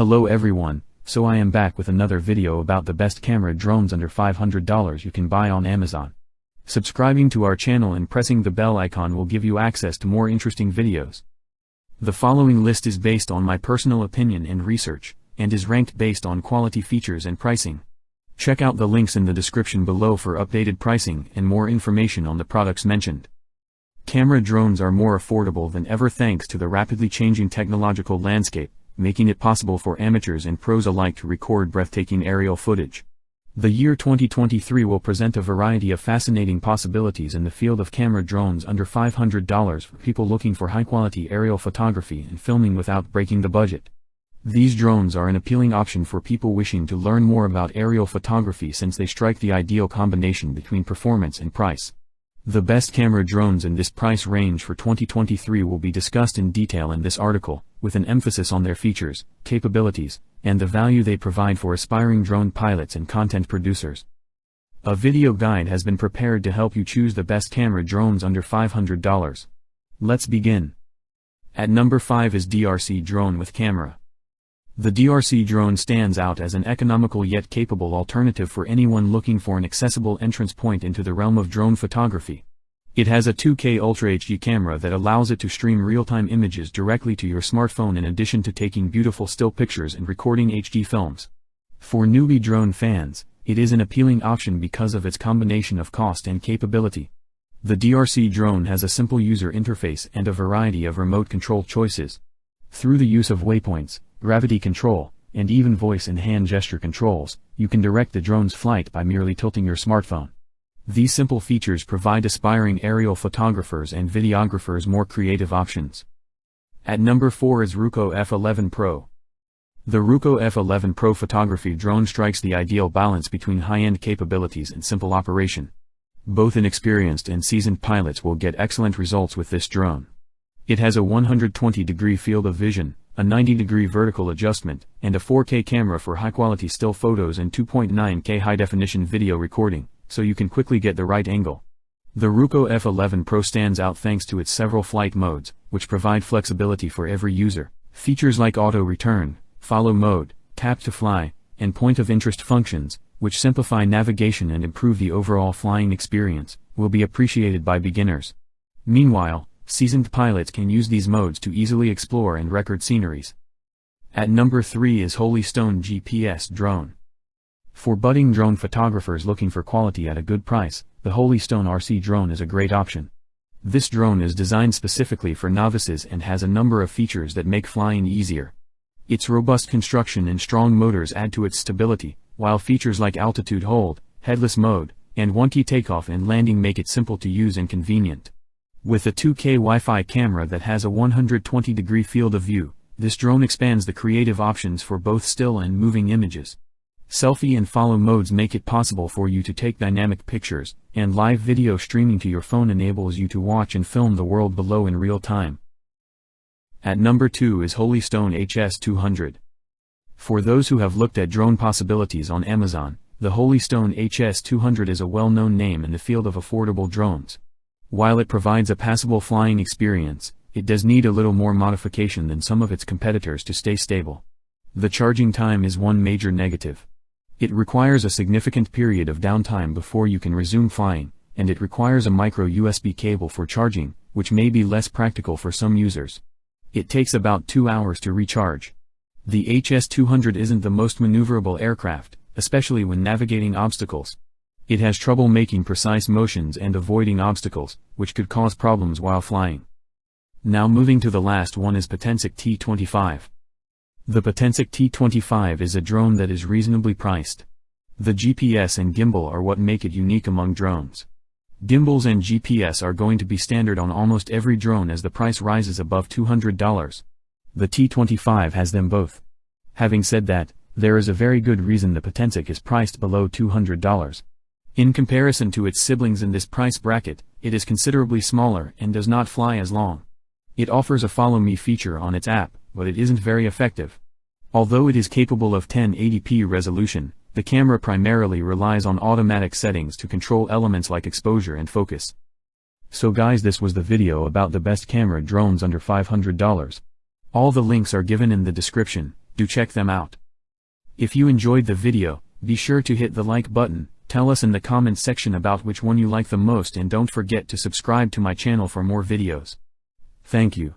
Hello everyone, so I am back with another video about the best camera drones under $500 you can buy on Amazon. Subscribing to our channel and pressing the bell icon will give you access to more interesting videos. The following list is based on my personal opinion and research, and is ranked based on quality features and pricing. Check out the links in the description below for updated pricing and more information on the products mentioned. Camera drones are more affordable than ever thanks to the rapidly changing technological landscape, making it possible for amateurs and pros alike to record breathtaking aerial footage. The year 2023 will present a variety of fascinating possibilities in the field of camera drones under $500 for people looking for high-quality aerial photography and filming without breaking the budget. These drones are an appealing option for people wishing to learn more about aerial photography since they strike the ideal combination between performance and price. The best camera drones in this price range for 2023 will be discussed in detail in this article, with an emphasis on their features, capabilities, and the value they provide for aspiring drone pilots and content producers. A video guide has been prepared to help you choose the best camera drones under $500. Let's begin. At number 5 is DRC Drone with Camera. The DRC drone stands out as an economical yet capable alternative for anyone looking for an accessible entrance point into the realm of drone photography. It has a 2K Ultra HD camera that allows it to stream real-time images directly to your smartphone in addition to taking beautiful still pictures and recording HD films. For newbie drone fans, it is an appealing option because of its combination of cost and capability. The DRC drone has a simple user interface and a variety of remote control choices. Through the use of waypoints, gravity control, and even voice and hand gesture controls, you can direct the drone's flight by merely tilting your smartphone. These simple features provide aspiring aerial photographers and videographers more creative options. At number 4 is Ruco F11 Pro. The Ruco F11 Pro photography drone strikes the ideal balance between high-end capabilities and simple operation. Both inexperienced and seasoned pilots will get excellent results with this drone. It has a 120-degree field of vision, a 90-degree vertical adjustment, and a 4K camera for high-quality still photos and 2.9K high-definition video recording, so you can quickly get the right angle. The Ruco F11 Pro stands out thanks to its several flight modes, which provide flexibility for every user. Features like auto return, follow mode, tap to fly, and point of interest functions, which simplify navigation and improve the overall flying experience, will be appreciated by beginners. Meanwhile, seasoned pilots can use these modes to easily explore and record sceneries. At number 3 is Holystone GPS Drone. For budding drone photographers looking for quality at a good price, the Holystone RC drone is a great option. This drone is designed specifically for novices and has a number of features that make flying easier. Its robust construction and strong motors add to its stability, while features like altitude hold, headless mode, and one-key takeoff and landing make it simple to use and convenient. With a 2K Wi-Fi camera that has a 120-degree field of view, this drone expands the creative options for both still and moving images. Selfie and follow modes make it possible for you to take dynamic pictures, and live video streaming to your phone enables you to watch and film the world below in real time. At number 2 is Holystone HS200. For those who have looked at drone possibilities on Amazon, the Holystone HS200 is a well-known name in the field of affordable drones. While it provides a passable flying experience, it does need a little more modification than some of its competitors to stay stable. The charging time is one major negative. It requires a significant period of downtime before you can resume flying, and it requires a micro USB cable for charging, which may be less practical for some users. It takes about 2 hours to recharge. The HS200 isn't the most maneuverable aircraft, especially when navigating obstacles. It has trouble making precise motions and avoiding obstacles, which could cause problems while flying. Now moving to the last one is Patensik T25. The Patensik T25 is a drone that is reasonably priced. The GPS and gimbal are what make it unique among drones. Gimbals and GPS are going to be standard on almost every drone as the price rises above $200. The T25 has them both. Having said that, there is a very good reason the Patensik is priced below $200. In comparison to its siblings in this price bracket, it is considerably smaller and does not fly as long. It offers a Follow Me feature on its app, but it isn't very effective. Although it is capable of 1080p resolution, the camera primarily relies on automatic settings to control elements like exposure and focus. So guys, this was the video about the best camera drones under $500. All the links are given in the description. Do check them out. If you enjoyed the video, be sure to hit the like button, tell us in the comments section about which one you like the most, and don't forget to subscribe to my channel for more videos. Thank you.